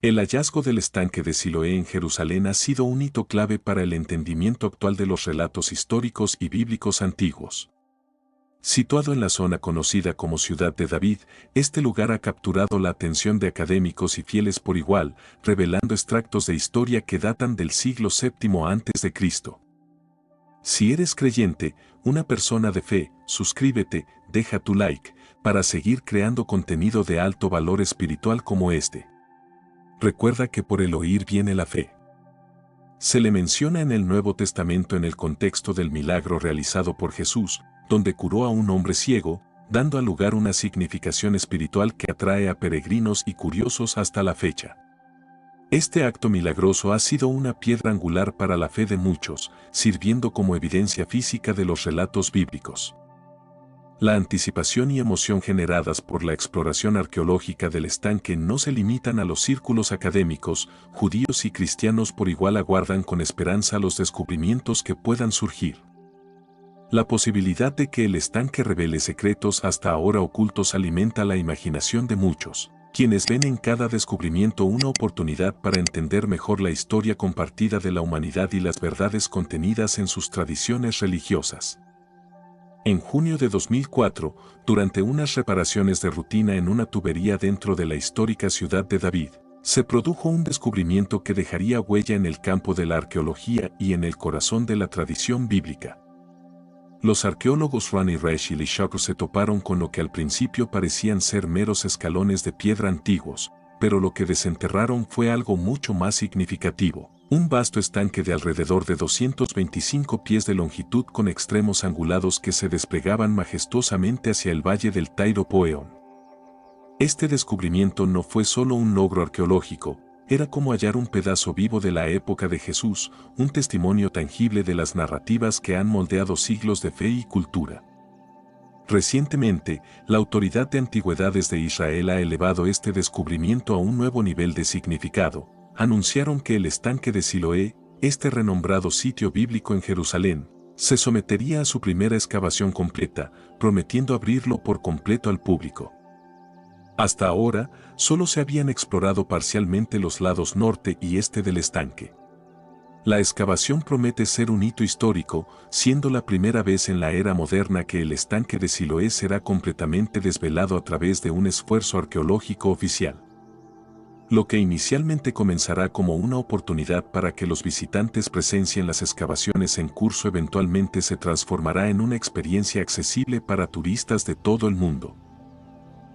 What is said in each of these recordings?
El hallazgo del estanque de Siloé en Jerusalén ha sido un hito clave para el entendimiento actual de los relatos históricos y bíblicos antiguos. Situado en la zona conocida como Ciudad de David, este lugar ha capturado la atención de académicos y fieles por igual, revelando extractos de historia que datan del siglo VII a.C. Si eres creyente, una persona de fe, suscríbete, deja tu like, para seguir creando contenido de alto valor espiritual como este. Recuerda que por el oír viene la fe. Se le menciona en el Nuevo Testamento en el contexto del milagro realizado por Jesús, donde curó a un hombre ciego, dando al lugar una significación espiritual que atrae a peregrinos y curiosos hasta la fecha. Este acto milagroso ha sido una piedra angular para la fe de muchos, sirviendo como evidencia física de los relatos bíblicos. La anticipación y emoción generadas por la exploración arqueológica del estanque no se limitan a los círculos académicos, judíos y cristianos por igual aguardan con esperanza los descubrimientos que puedan surgir. La posibilidad de que el estanque revele secretos hasta ahora ocultos alimenta la imaginación de muchos, quienes ven en cada descubrimiento una oportunidad para entender mejor la historia compartida de la humanidad y las verdades contenidas en sus tradiciones religiosas. En junio de 2004, durante unas reparaciones de rutina en una tubería dentro de la histórica Ciudad de David, se produjo un descubrimiento que dejaría huella en el campo de la arqueología y en el corazón de la tradición bíblica. Los arqueólogos Ronnie Resch y Lee Shock se toparon con lo que al principio parecían ser meros escalones de piedra antiguos, pero lo que desenterraron fue algo mucho más significativo. Un vasto estanque de alrededor de 225 pies de longitud con extremos angulados que se desplegaban majestuosamente hacia el valle del Tairo Poeón. Este descubrimiento no fue solo un logro arqueológico, era como hallar un pedazo vivo de la época de Jesús, un testimonio tangible de las narrativas que han moldeado siglos de fe y cultura. Recientemente, la Autoridad de Antigüedades de Israel ha elevado este descubrimiento a un nuevo nivel de significado. Anunciaron que el estanque de Siloé, este renombrado sitio bíblico en Jerusalén, se sometería a su primera excavación completa, prometiendo abrirlo por completo al público. Hasta ahora, solo se habían explorado parcialmente los lados norte y este del estanque. La excavación promete ser un hito histórico, siendo la primera vez en la era moderna que el estanque de Siloé será completamente desvelado a través de un esfuerzo arqueológico oficial. Lo que inicialmente comenzará como una oportunidad para que los visitantes presencien las excavaciones en curso eventualmente se transformará en una experiencia accesible para turistas de todo el mundo.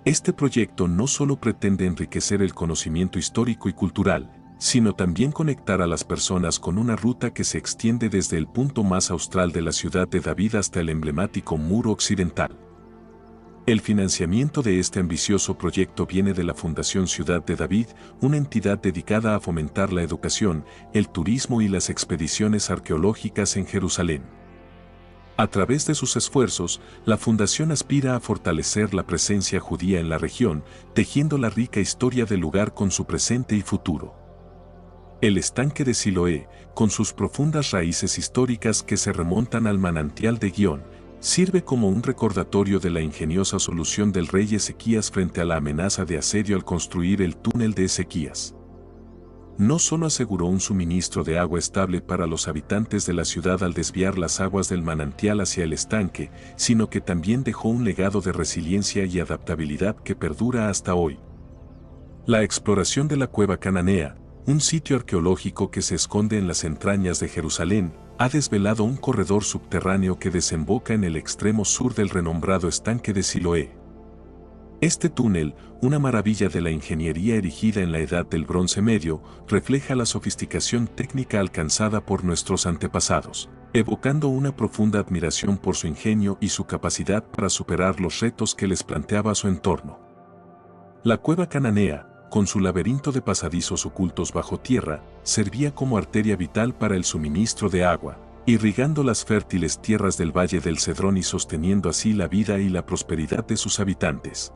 Este proyecto no solo pretende enriquecer el conocimiento histórico y cultural, sino también conectar a las personas con una ruta que se extiende desde el punto más austral de la Ciudad de David hasta el emblemático Muro Occidental. El financiamiento de este ambicioso proyecto viene de la Fundación Ciudad de David, una entidad dedicada a fomentar la educación, el turismo y las expediciones arqueológicas en Jerusalén. A través de sus esfuerzos, la fundación aspira a fortalecer la presencia judía en la región, tejiendo la rica historia del lugar con su presente y futuro. El estanque de Siloé, con sus profundas raíces históricas que se remontan al manantial de Gihón, sirve como un recordatorio de la ingeniosa solución del rey Ezequías frente a la amenaza de asedio al construir el túnel de Ezequías. No solo aseguró un suministro de agua estable para los habitantes de la ciudad al desviar las aguas del manantial hacia el estanque, sino que también dejó un legado de resiliencia y adaptabilidad que perdura hasta hoy. La exploración de la cueva cananea, un sitio arqueológico que se esconde en las entrañas de Jerusalén, ha desvelado un corredor subterráneo que desemboca en el extremo sur del renombrado estanque de Siloé. Este túnel, una maravilla de la ingeniería erigida en la Edad del Bronce Medio, refleja la sofisticación técnica alcanzada por nuestros antepasados, evocando una profunda admiración por su ingenio y su capacidad para superar los retos que les planteaba su entorno. La cueva cananea, con su laberinto de pasadizos ocultos bajo tierra, servía como arteria vital para el suministro de agua, irrigando las fértiles tierras del Valle del Cedrón y sosteniendo así la vida y la prosperidad de sus habitantes.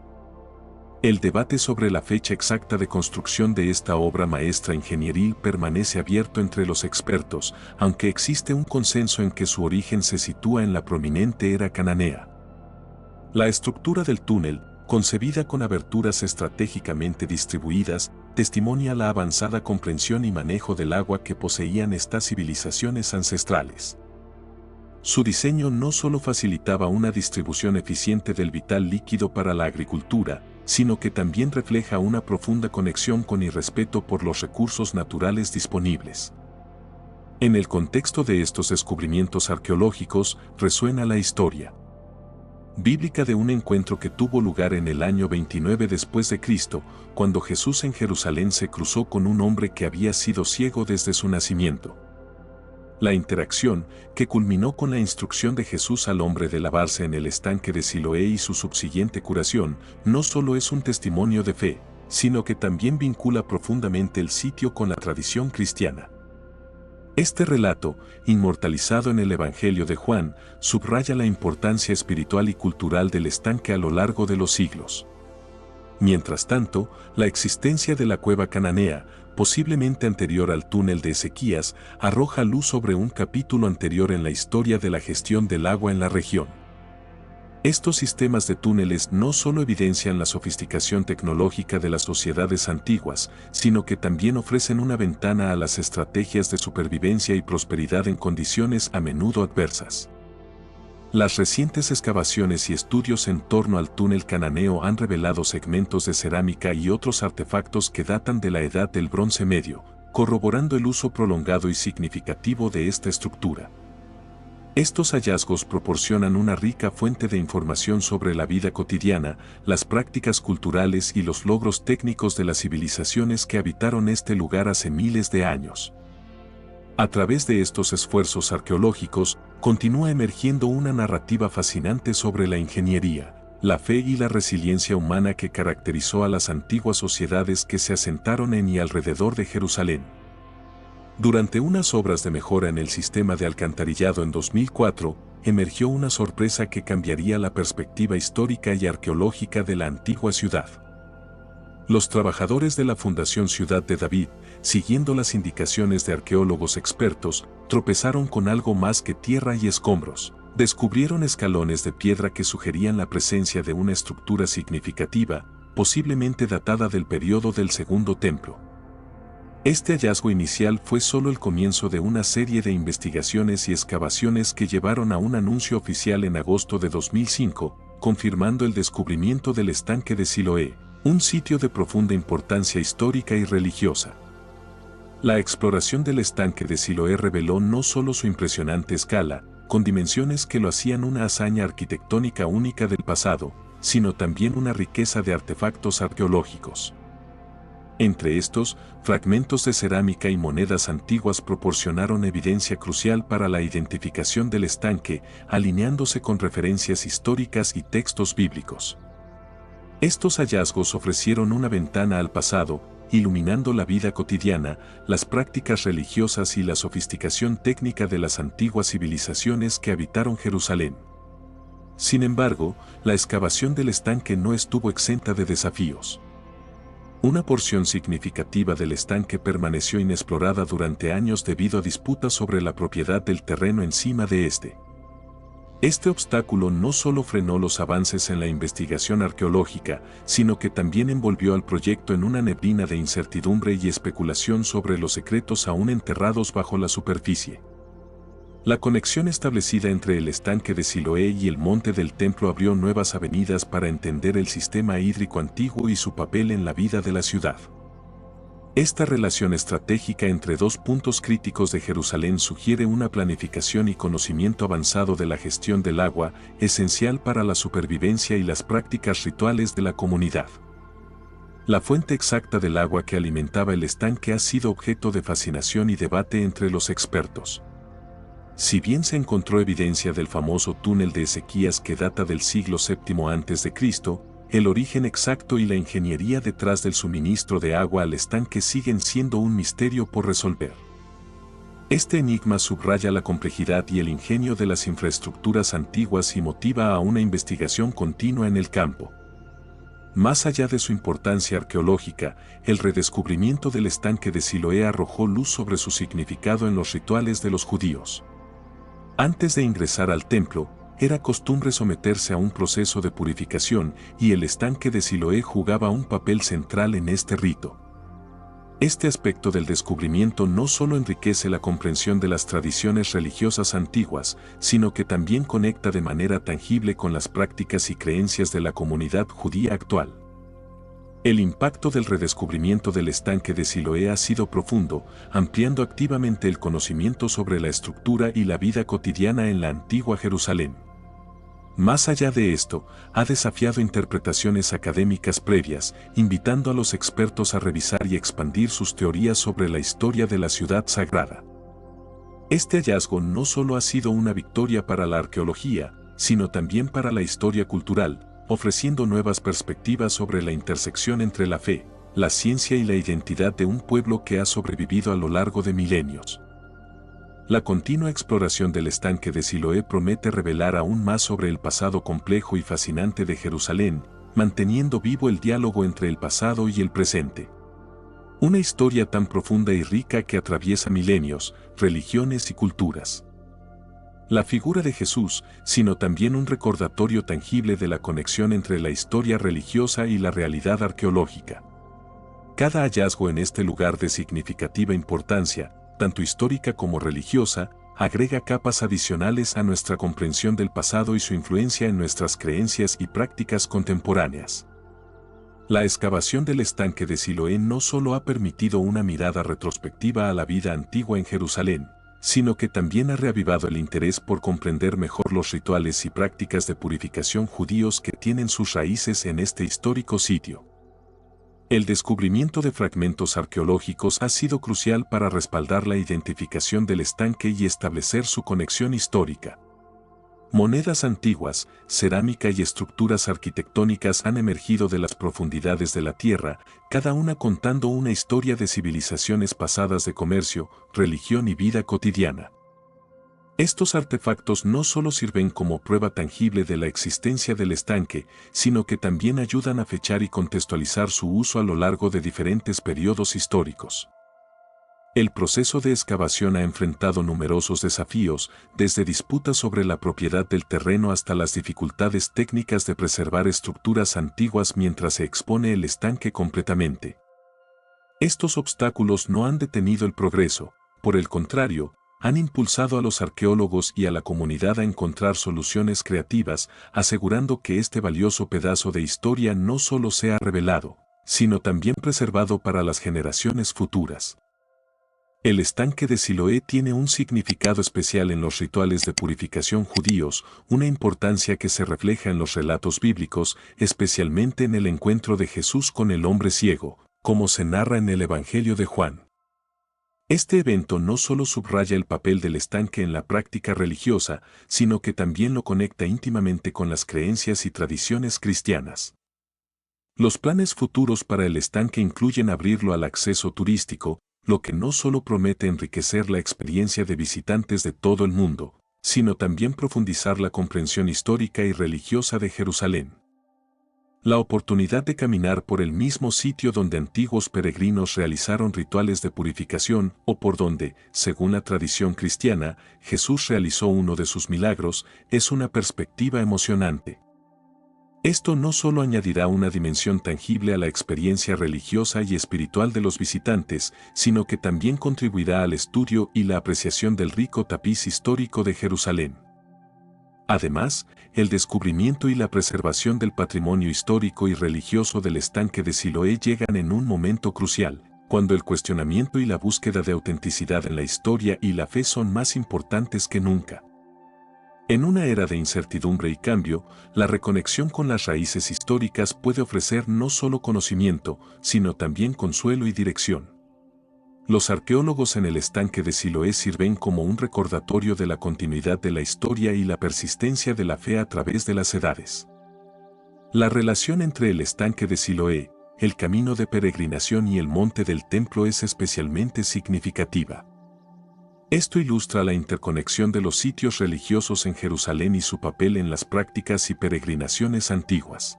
El debate sobre la fecha exacta de construcción de esta obra maestra ingenieril permanece abierto entre los expertos, aunque existe un consenso en que su origen se sitúa en la prominente era cananea. La estructura del túnel, concebida con aberturas estratégicamente distribuidas, testimonia la avanzada comprensión y manejo del agua que poseían estas civilizaciones ancestrales. Su diseño no solo facilitaba una distribución eficiente del vital líquido para la agricultura, sino que también refleja una profunda conexión con y respeto por los recursos naturales disponibles. En el contexto de estos descubrimientos arqueológicos resuena la historia bíblica de un encuentro que tuvo lugar en el año 29 después de Cristo, cuando Jesús en Jerusalén se cruzó con un hombre que había sido ciego desde su nacimiento. La interacción, que culminó con la instrucción de Jesús al hombre de lavarse en el estanque de Siloé y su subsiguiente curación, no solo es un testimonio de fe, sino que también vincula profundamente el sitio con la tradición cristiana. Este relato, inmortalizado en el Evangelio de Juan, subraya la importancia espiritual y cultural del estanque a lo largo de los siglos. Mientras tanto, la existencia de la cueva cananea, posiblemente anterior al túnel de Ezequías, arroja luz sobre un capítulo anterior en la historia de la gestión del agua en la región. Estos sistemas de túneles no solo evidencian la sofisticación tecnológica de las sociedades antiguas, sino que también ofrecen una ventana a las estrategias de supervivencia y prosperidad en condiciones a menudo adversas. Las recientes excavaciones y estudios en torno al túnel cananeo han revelado segmentos de cerámica y otros artefactos que datan de la Edad del Bronce Medio, corroborando el uso prolongado y significativo de esta estructura. Estos hallazgos proporcionan una rica fuente de información sobre la vida cotidiana, las prácticas culturales y los logros técnicos de las civilizaciones que habitaron este lugar hace miles de años. A través de estos esfuerzos arqueológicos, continúa emergiendo una narrativa fascinante sobre la ingeniería, la fe y la resiliencia humana que caracterizó a las antiguas sociedades que se asentaron en y alrededor de Jerusalén. Durante unas obras de mejora en el sistema de alcantarillado en 2004, emergió una sorpresa que cambiaría la perspectiva histórica y arqueológica de la antigua ciudad. Los trabajadores de la Fundación Ciudad de David, siguiendo las indicaciones de arqueólogos expertos, tropezaron con algo más que tierra y escombros. Descubrieron escalones de piedra que sugerían la presencia de una estructura significativa, posiblemente datada del periodo del Segundo Templo. Este hallazgo inicial fue solo el comienzo de una serie de investigaciones y excavaciones que llevaron a un anuncio oficial en agosto de 2005, confirmando el descubrimiento del estanque de Siloé, un sitio de profunda importancia histórica y religiosa. La exploración del estanque de Siloé reveló no solo su impresionante escala, con dimensiones que lo hacían una hazaña arquitectónica única del pasado, sino también una riqueza de artefactos arqueológicos. Entre estos, fragmentos de cerámica y monedas antiguas proporcionaron evidencia crucial para la identificación del estanque, alineándose con referencias históricas y textos bíblicos. Estos hallazgos ofrecieron una ventana al pasado, iluminando la vida cotidiana, las prácticas religiosas y la sofisticación técnica de las antiguas civilizaciones que habitaron Jerusalén. Sin embargo, la excavación del estanque no estuvo exenta de desafíos. Una porción significativa del estanque permaneció inexplorada durante años debido a disputas sobre la propiedad del terreno encima de este. Este obstáculo no solo frenó los avances en la investigación arqueológica, sino que también envolvió al proyecto en una neblina de incertidumbre y especulación sobre los secretos aún enterrados bajo la superficie. La conexión establecida entre el estanque de Siloé y el monte del templo abrió nuevas avenidas para entender el sistema hídrico antiguo y su papel en la vida de la ciudad. Esta relación estratégica entre dos puntos críticos de Jerusalén sugiere una planificación y conocimiento avanzado de la gestión del agua, esencial para la supervivencia y las prácticas rituales de la comunidad. La fuente exacta del agua que alimentaba el estanque ha sido objeto de fascinación y debate entre los expertos. Si bien se encontró evidencia del famoso túnel de Ezequías que data del siglo VII a.C., el origen exacto y la ingeniería detrás del suministro de agua al estanque siguen siendo un misterio por resolver. Este enigma subraya la complejidad y el ingenio de las infraestructuras antiguas y motiva a una investigación continua en el campo. Más allá de su importancia arqueológica, el redescubrimiento del estanque de Siloé arrojó luz sobre su significado en los rituales de los judíos. Antes de ingresar al templo, era costumbre someterse a un proceso de purificación y el estanque de Siloé jugaba un papel central en este rito. Este aspecto del descubrimiento no solo enriquece la comprensión de las tradiciones religiosas antiguas, sino que también conecta de manera tangible con las prácticas y creencias de la comunidad judía actual. El impacto del redescubrimiento del estanque de Siloé ha sido profundo, ampliando activamente el conocimiento sobre la estructura y la vida cotidiana en la antigua Jerusalén. Más allá de esto, ha desafiado interpretaciones académicas previas, invitando a los expertos a revisar y expandir sus teorías sobre la historia de la ciudad sagrada. Este hallazgo no solo ha sido una victoria para la arqueología, sino también para la historia cultural, ofreciendo nuevas perspectivas sobre la intersección entre la fe, la ciencia y la identidad de un pueblo que ha sobrevivido a lo largo de milenios. La continua exploración del estanque de Siloé promete revelar aún más sobre el pasado complejo y fascinante de Jerusalén, manteniendo vivo el diálogo entre el pasado y el presente. Una historia tan profunda y rica que atraviesa milenios, religiones y culturas. La figura de Jesús, sino también un recordatorio tangible de la conexión entre la historia religiosa y la realidad arqueológica. Cada hallazgo en este lugar de significativa importancia, tanto histórica como religiosa, agrega capas adicionales a nuestra comprensión del pasado y su influencia en nuestras creencias y prácticas contemporáneas. La excavación del estanque de Siloé no solo ha permitido una mirada retrospectiva a la vida antigua en Jerusalén, sino que también ha reavivado el interés por comprender mejor los rituales y prácticas de purificación judíos que tienen sus raíces en este histórico sitio. El descubrimiento de fragmentos arqueológicos ha sido crucial para respaldar la identificación del estanque y establecer su conexión histórica. Monedas antiguas, cerámica y estructuras arquitectónicas han emergido de las profundidades de la tierra, cada una contando una historia de civilizaciones pasadas de comercio, religión y vida cotidiana. Estos artefactos no solo sirven como prueba tangible de la existencia del estanque, sino que también ayudan a fechar y contextualizar su uso a lo largo de diferentes periodos históricos. El proceso de excavación ha enfrentado numerosos desafíos, desde disputas sobre la propiedad del terreno hasta las dificultades técnicas de preservar estructuras antiguas mientras se expone el estanque completamente. Estos obstáculos no han detenido el progreso, por el contrario, han impulsado a los arqueólogos y a la comunidad a encontrar soluciones creativas, asegurando que este valioso pedazo de historia no solo sea revelado, sino también preservado para las generaciones futuras. El estanque de Siloé tiene un significado especial en los rituales de purificación judíos, una importancia que se refleja en los relatos bíblicos, especialmente en el encuentro de Jesús con el hombre ciego, como se narra en el Evangelio de Juan. Este evento no solo subraya el papel del estanque en la práctica religiosa, sino que también lo conecta íntimamente con las creencias y tradiciones cristianas. Los planes futuros para el estanque incluyen abrirlo al acceso turístico, lo que no solo promete enriquecer la experiencia de visitantes de todo el mundo, sino también profundizar la comprensión histórica y religiosa de Jerusalén. La oportunidad de caminar por el mismo sitio donde antiguos peregrinos realizaron rituales de purificación o por donde, según la tradición cristiana, Jesús realizó uno de sus milagros, es una perspectiva emocionante. Esto no solo añadirá una dimensión tangible a la experiencia religiosa y espiritual de los visitantes, sino que también contribuirá al estudio y la apreciación del rico tapiz histórico de Jerusalén. Además, el descubrimiento y la preservación del patrimonio histórico y religioso del estanque de Siloé llegan en un momento crucial, cuando el cuestionamiento y la búsqueda de autenticidad en la historia y la fe son más importantes que nunca. En una era de incertidumbre y cambio, la reconexión con las raíces históricas puede ofrecer no solo conocimiento, sino también consuelo y dirección. Los arqueólogos en el estanque de Siloé sirven como un recordatorio de la continuidad de la historia y la persistencia de la fe a través de las edades. La relación entre el estanque de Siloé, el camino de peregrinación y el monte del templo es especialmente significativa. Esto ilustra la interconexión de los sitios religiosos en Jerusalén y su papel en las prácticas y peregrinaciones antiguas.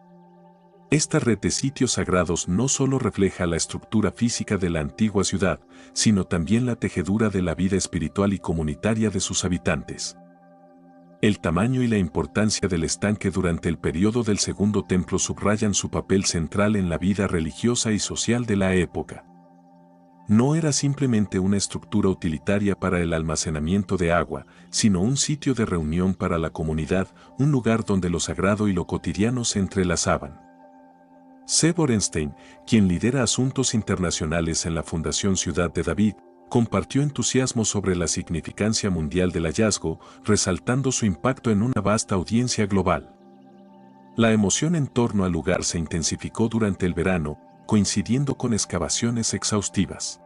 Esta red de sitios sagrados no solo refleja la estructura física de la antigua ciudad, sino también la tejedura de la vida espiritual y comunitaria de sus habitantes. El tamaño y la importancia del estanque durante el periodo del Segundo Templo subrayan su papel central en la vida religiosa y social de la época. No era simplemente una estructura utilitaria para el almacenamiento de agua, sino un sitio de reunión para la comunidad, un lugar donde lo sagrado y lo cotidiano se entrelazaban. C. Borenstein, quien lidera asuntos internacionales en la Fundación Ciudad de David, compartió entusiasmo sobre la significancia mundial del hallazgo, resaltando su impacto en una vasta audiencia global. La emoción en torno al lugar se intensificó durante el verano, coincidiendo con excavaciones exhaustivas.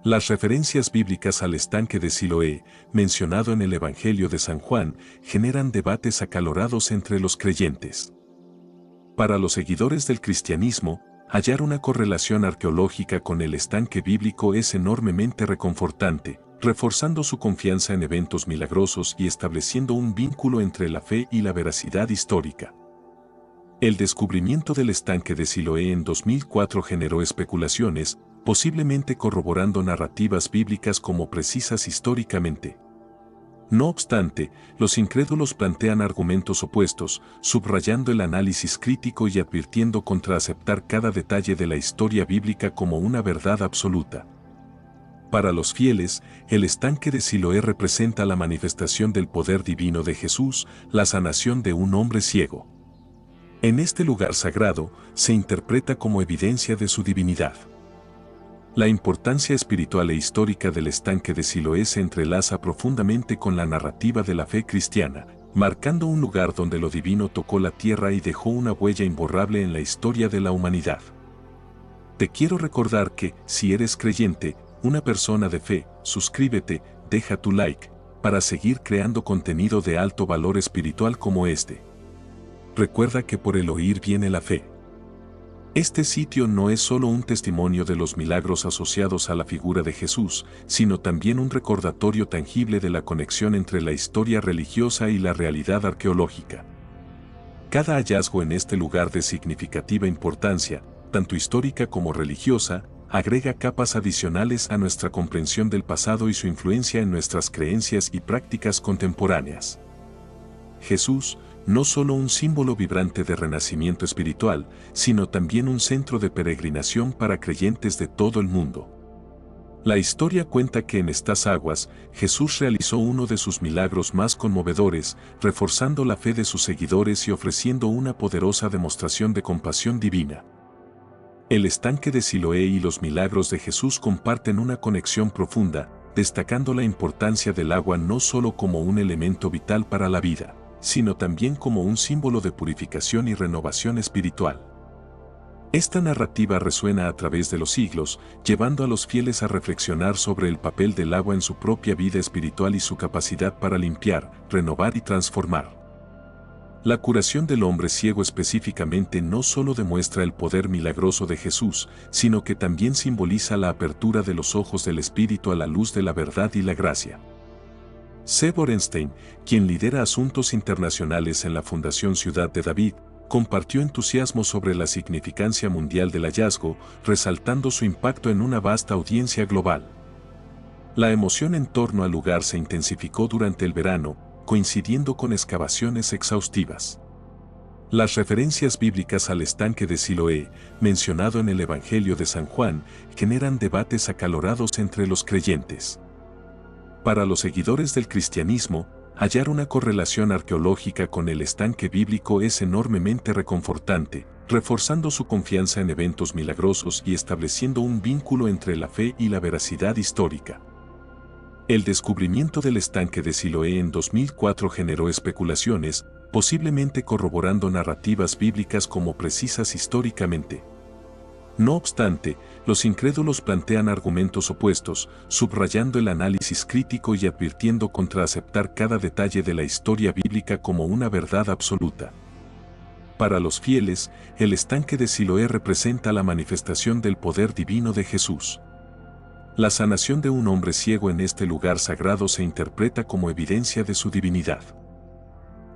Las referencias bíblicas al estanque de Siloé, mencionado en el Evangelio de San Juan, generan debates acalorados entre los creyentes. Para los seguidores del cristianismo, hallar una correlación arqueológica con el estanque bíblico es enormemente reconfortante, reforzando su confianza en eventos milagrosos y estableciendo un vínculo entre la fe y la veracidad histórica. El descubrimiento del estanque de Siloé en 2004 generó especulaciones, posiblemente corroborando narrativas bíblicas como precisas históricamente. No obstante, los incrédulos plantean argumentos opuestos, subrayando el análisis crítico y advirtiendo contra aceptar cada detalle de la historia bíblica como una verdad absoluta. Para los fieles, el estanque de Siloé representa la manifestación del poder divino de Jesús, la sanación de un hombre ciego. En este lugar sagrado, se interpreta como evidencia de su divinidad. La importancia espiritual e histórica del estanque de Siloé se entrelaza profundamente con la narrativa de la fe cristiana, marcando un lugar donde lo divino tocó la tierra y dejó una huella imborrable en la historia de la humanidad. Te quiero recordar que, si eres creyente, una persona de fe, suscríbete, deja tu like, para seguir creando contenido de alto valor espiritual como este. Recuerda que por el oír viene la fe. Este sitio no es solo un testimonio de los milagros asociados a la figura de Jesús, sino también un recordatorio tangible de la conexión entre la historia religiosa y la realidad arqueológica. Cada hallazgo en este lugar de significativa importancia, tanto histórica como religiosa, agrega capas adicionales a nuestra comprensión del pasado y su influencia en nuestras creencias y prácticas contemporáneas. Jesús, no solo un símbolo vibrante de renacimiento espiritual, sino también un centro de peregrinación para creyentes de todo el mundo. La historia cuenta que en estas aguas, Jesús realizó uno de sus milagros más conmovedores, reforzando la fe de sus seguidores y ofreciendo una poderosa demostración de compasión divina. El estanque de Siloé y los milagros de Jesús comparten una conexión profunda, destacando la importancia del agua no solo como un elemento vital para la vida, sino también como un símbolo de purificación y renovación espiritual. Esta narrativa resuena a través de los siglos, llevando a los fieles a reflexionar sobre el papel del agua en su propia vida espiritual y su capacidad para limpiar, renovar y transformar. La curación del hombre ciego específicamente no solo demuestra el poder milagroso de Jesús, sino que también simboliza la apertura de los ojos del espíritu a la luz de la verdad y la gracia. C. Borenstein, quien lidera asuntos internacionales en la Fundación Ciudad de David, compartió entusiasmo sobre la significancia mundial del hallazgo, resaltando su impacto en una vasta audiencia global. La emoción en torno al lugar se intensificó durante el verano, coincidiendo con excavaciones exhaustivas. Las referencias bíblicas al estanque de Siloé, mencionado en el Evangelio de San Juan, generan debates acalorados entre los creyentes. Para los seguidores del cristianismo, hallar una correlación arqueológica con el estanque bíblico es enormemente reconfortante, reforzando su confianza en eventos milagrosos y estableciendo un vínculo entre la fe y la veracidad histórica. El descubrimiento del estanque de Siloé en 2004 generó especulaciones, posiblemente corroborando narrativas bíblicas como precisas históricamente. No obstante, los incrédulos plantean argumentos opuestos, subrayando el análisis crítico y advirtiendo contra aceptar cada detalle de la historia bíblica como una verdad absoluta. Para los fieles, el estanque de Siloé representa la manifestación del poder divino de Jesús. La sanación de un hombre ciego en este lugar sagrado se interpreta como evidencia de su divinidad.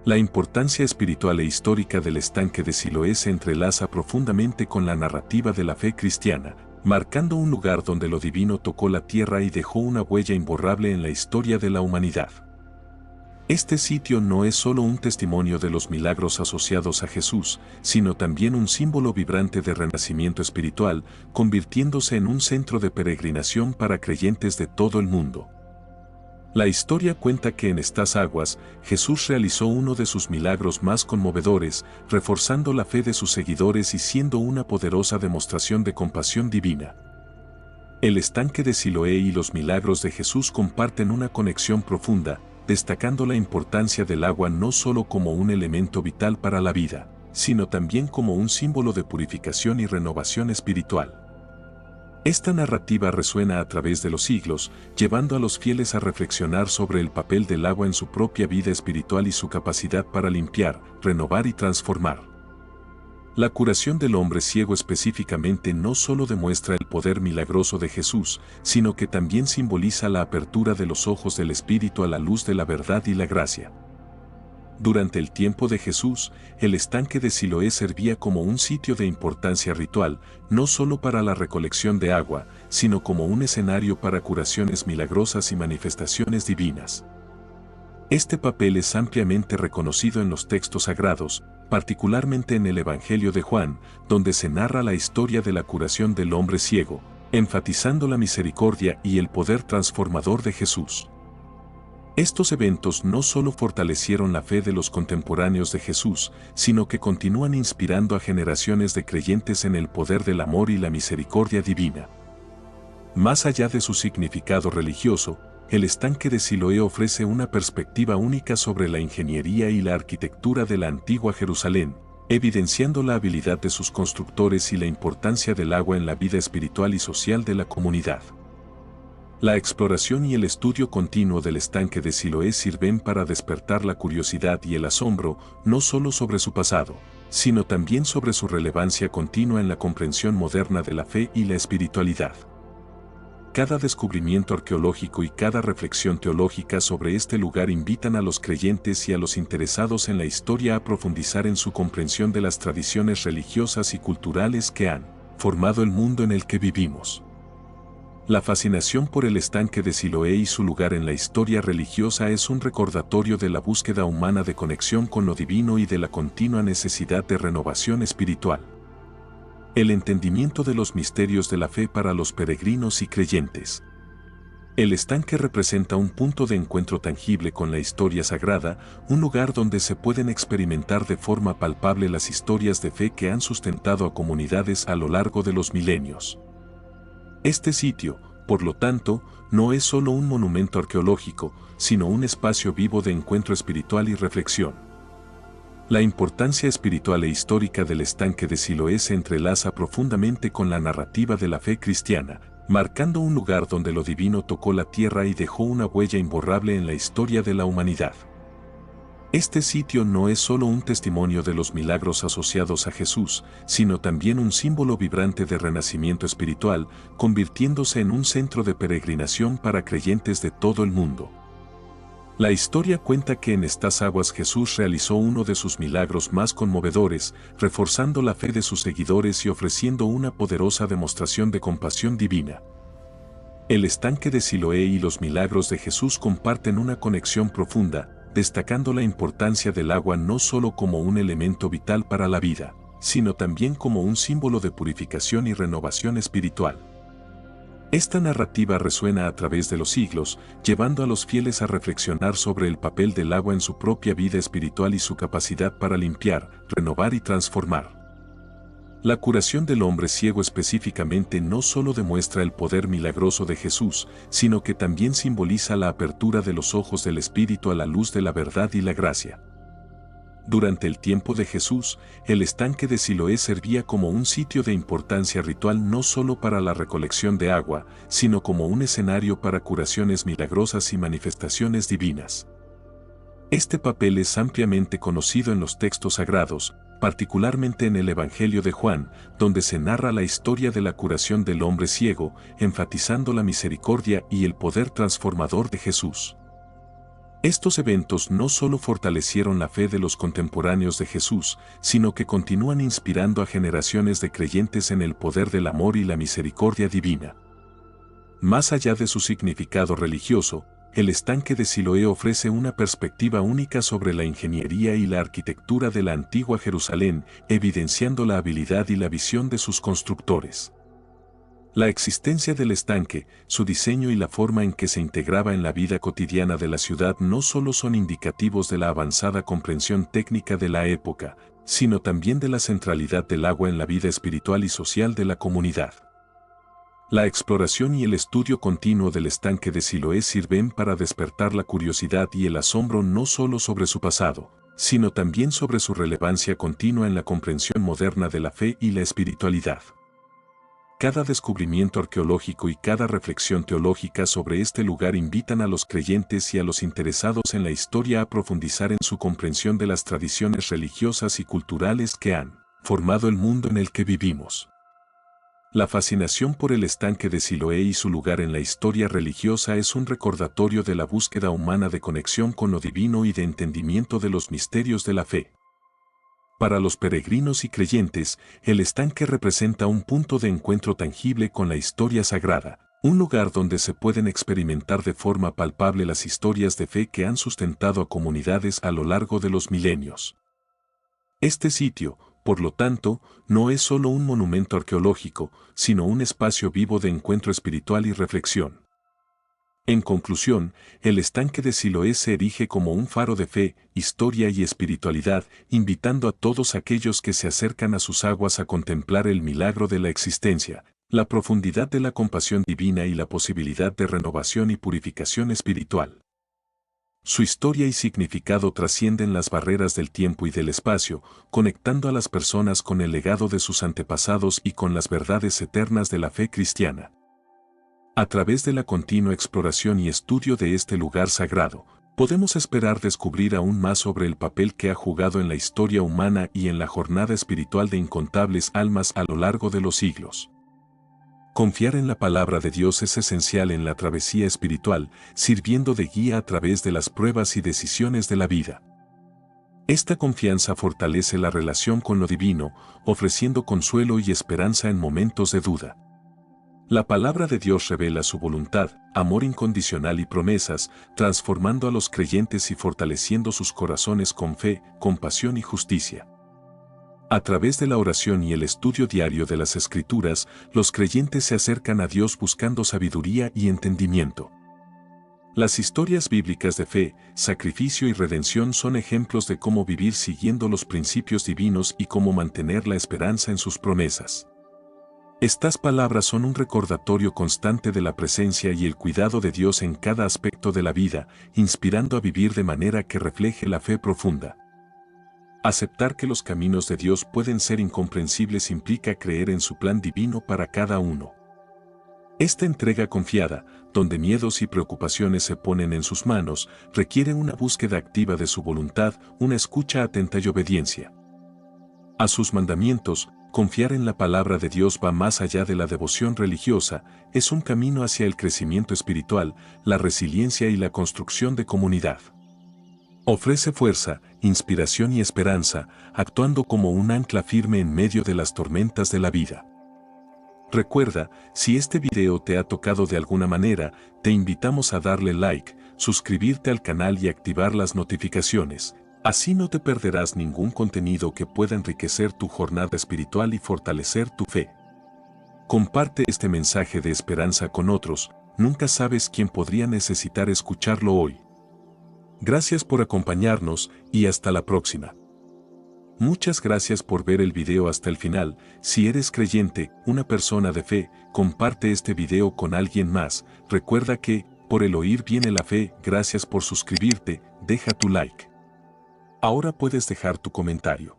La importancia espiritual e histórica del estanque de Siloé se entrelaza profundamente con la narrativa de la fe cristiana, marcando un lugar donde lo divino tocó la tierra y dejó una huella imborrable en la historia de la humanidad. Este sitio no es solo un testimonio de los milagros asociados a Jesús, sino también un símbolo vibrante de renacimiento espiritual, convirtiéndose en un centro de peregrinación para creyentes de todo el mundo. La historia cuenta que en estas aguas, Jesús realizó uno de sus milagros más conmovedores, reforzando la fe de sus seguidores y siendo una poderosa demostración de compasión divina. El estanque de Siloé y los milagros de Jesús comparten una conexión profunda, destacando la importancia del agua no solo como un elemento vital para la vida, sino también como un símbolo de purificación y renovación espiritual. Esta narrativa resuena a través de los siglos, llevando a los fieles a reflexionar sobre el papel del agua en su propia vida espiritual y su capacidad para limpiar, renovar y transformar. La curación del hombre ciego específicamente no solo demuestra el poder milagroso de Jesús, sino que también simboliza la apertura de los ojos del Espíritu a la luz de la verdad y la gracia. Durante el tiempo de Jesús, el estanque de Siloé servía como un sitio de importancia ritual, no solo para la recolección de agua, sino como un escenario para curaciones milagrosas y manifestaciones divinas. Este papel es ampliamente reconocido en los textos sagrados, particularmente en el Evangelio de Juan, donde se narra la historia de la curación del hombre ciego, enfatizando la misericordia y el poder transformador de Jesús. Estos eventos no solo fortalecieron la fe de los contemporáneos de Jesús, sino que continúan inspirando a generaciones de creyentes en el poder del amor y la misericordia divina. Más allá de su significado religioso, el estanque de Siloé ofrece una perspectiva única sobre la ingeniería y la arquitectura de la antigua Jerusalén, evidenciando la habilidad de sus constructores y la importancia del agua en la vida espiritual y social de la comunidad. La exploración y el estudio continuo del estanque de Siloé sirven para despertar la curiosidad y el asombro, no solo sobre su pasado, sino también sobre su relevancia continua en la comprensión moderna de la fe y la espiritualidad. Cada descubrimiento arqueológico y cada reflexión teológica sobre este lugar invitan a los creyentes y a los interesados en la historia a profundizar en su comprensión de las tradiciones religiosas y culturales que han formado el mundo en el que vivimos. La fascinación por el estanque de Siloé y su lugar en la historia religiosa es un recordatorio de la búsqueda humana de conexión con lo divino y de la continua necesidad de renovación espiritual. El entendimiento de los misterios de la fe para los peregrinos y creyentes. El estanque representa un punto de encuentro tangible con la historia sagrada, un lugar donde se pueden experimentar de forma palpable las historias de fe que han sustentado a comunidades a lo largo de los milenios. Este sitio, por lo tanto, no es solo un monumento arqueológico, sino un espacio vivo de encuentro espiritual y reflexión. La importancia espiritual e histórica del estanque de Siloé se entrelaza profundamente con la narrativa de la fe cristiana, marcando un lugar donde lo divino tocó la tierra y dejó una huella imborrable en la historia de la humanidad. Este sitio no es solo un testimonio de los milagros asociados a Jesús, sino también un símbolo vibrante de renacimiento espiritual, convirtiéndose en un centro de peregrinación para creyentes de todo el mundo. La historia cuenta que en estas aguas Jesús realizó uno de sus milagros más conmovedores, reforzando la fe de sus seguidores y ofreciendo una poderosa demostración de compasión divina. El estanque de Siloé y los milagros de Jesús comparten una conexión profunda, destacando la importancia del agua no solo como un elemento vital para la vida, sino también como un símbolo de purificación y renovación espiritual. Esta narrativa resuena a través de los siglos, llevando a los fieles a reflexionar sobre el papel del agua en su propia vida espiritual y su capacidad para limpiar, renovar y transformar. La curación del hombre ciego específicamente no solo demuestra el poder milagroso de Jesús, sino que también simboliza la apertura de los ojos del Espíritu a la luz de la verdad y la gracia. Durante el tiempo de Jesús, el estanque de Siloé servía como un sitio de importancia ritual no solo para la recolección de agua, sino como un escenario para curaciones milagrosas y manifestaciones divinas. Este papel es ampliamente conocido en los textos sagrados, particularmente en el Evangelio de Juan, donde se narra la historia de la curación del hombre ciego, enfatizando la misericordia y el poder transformador de Jesús. Estos eventos no solo fortalecieron la fe de los contemporáneos de Jesús, sino que continúan inspirando a generaciones de creyentes en el poder del amor y la misericordia divina. Más allá de su significado religioso, el estanque de Siloé ofrece una perspectiva única sobre la ingeniería y la arquitectura de la antigua Jerusalén, evidenciando la habilidad y la visión de sus constructores. La existencia del estanque, su diseño y la forma en que se integraba en la vida cotidiana de la ciudad no solo son indicativos de la avanzada comprensión técnica de la época, sino también de la centralidad del agua en la vida espiritual y social de la comunidad. La exploración y el estudio continuo del estanque de Siloé sirven para despertar la curiosidad y el asombro no solo sobre su pasado, sino también sobre su relevancia continua en la comprensión moderna de la fe y la espiritualidad. Cada descubrimiento arqueológico y cada reflexión teológica sobre este lugar invitan a los creyentes y a los interesados en la historia a profundizar en su comprensión de las tradiciones religiosas y culturales que han formado el mundo en el que vivimos. La fascinación por el estanque de Siloé y su lugar en la historia religiosa es un recordatorio de la búsqueda humana de conexión con lo divino y de entendimiento de los misterios de la fe. Para los peregrinos y creyentes, el estanque representa un punto de encuentro tangible con la historia sagrada, un lugar donde se pueden experimentar de forma palpable las historias de fe que han sustentado a comunidades a lo largo de los milenios. Este sitio, por lo tanto, no es solo un monumento arqueológico, sino un espacio vivo de encuentro espiritual y reflexión. En conclusión, el estanque de Siloé se erige como un faro de fe, historia y espiritualidad, invitando a todos aquellos que se acercan a sus aguas a contemplar el milagro de la existencia, la profundidad de la compasión divina y la posibilidad de renovación y purificación espiritual. Su historia y significado trascienden las barreras del tiempo y del espacio, conectando a las personas con el legado de sus antepasados y con las verdades eternas de la fe cristiana. A través de la continua exploración y estudio de este lugar sagrado, podemos esperar descubrir aún más sobre el papel que ha jugado en la historia humana y en la jornada espiritual de incontables almas a lo largo de los siglos. Confiar en la palabra de Dios es esencial en la travesía espiritual, sirviendo de guía a través de las pruebas y decisiones de la vida. Esta confianza fortalece la relación con lo divino, ofreciendo consuelo y esperanza en momentos de duda. La palabra de Dios revela su voluntad, amor incondicional y promesas, transformando a los creyentes y fortaleciendo sus corazones con fe, compasión y justicia. A través de la oración y el estudio diario de las Escrituras, los creyentes se acercan a Dios buscando sabiduría y entendimiento. Las historias bíblicas de fe, sacrificio y redención son ejemplos de cómo vivir siguiendo los principios divinos y cómo mantener la esperanza en sus promesas. Estas palabras son un recordatorio constante de la presencia y el cuidado de Dios en cada aspecto de la vida, inspirando a vivir de manera que refleje la fe profunda. Aceptar que los caminos de Dios pueden ser incomprensibles implica creer en su plan divino para cada uno. Esta entrega confiada, donde miedos y preocupaciones se ponen en sus manos, requiere una búsqueda activa de su voluntad, una escucha atenta y obediencia a sus mandamientos. Confiar en la palabra de Dios va más allá de la devoción religiosa, es un camino hacia el crecimiento espiritual, la resiliencia y la construcción de comunidad. Ofrece fuerza, inspiración y esperanza, actuando como un ancla firme en medio de las tormentas de la vida. Recuerda, si este video te ha tocado de alguna manera, te invitamos a darle like, suscribirte al canal y activar las notificaciones. Así no te perderás ningún contenido que pueda enriquecer tu jornada espiritual y fortalecer tu fe. Comparte este mensaje de esperanza con otros, nunca sabes quién podría necesitar escucharlo hoy. Gracias por acompañarnos y hasta la próxima. Muchas gracias por ver el video hasta el final. Si eres creyente, una persona de fe, comparte este video con alguien más. Recuerda que, por el oír viene la fe. Gracias por suscribirte, deja tu like. Ahora puedes dejar tu comentario.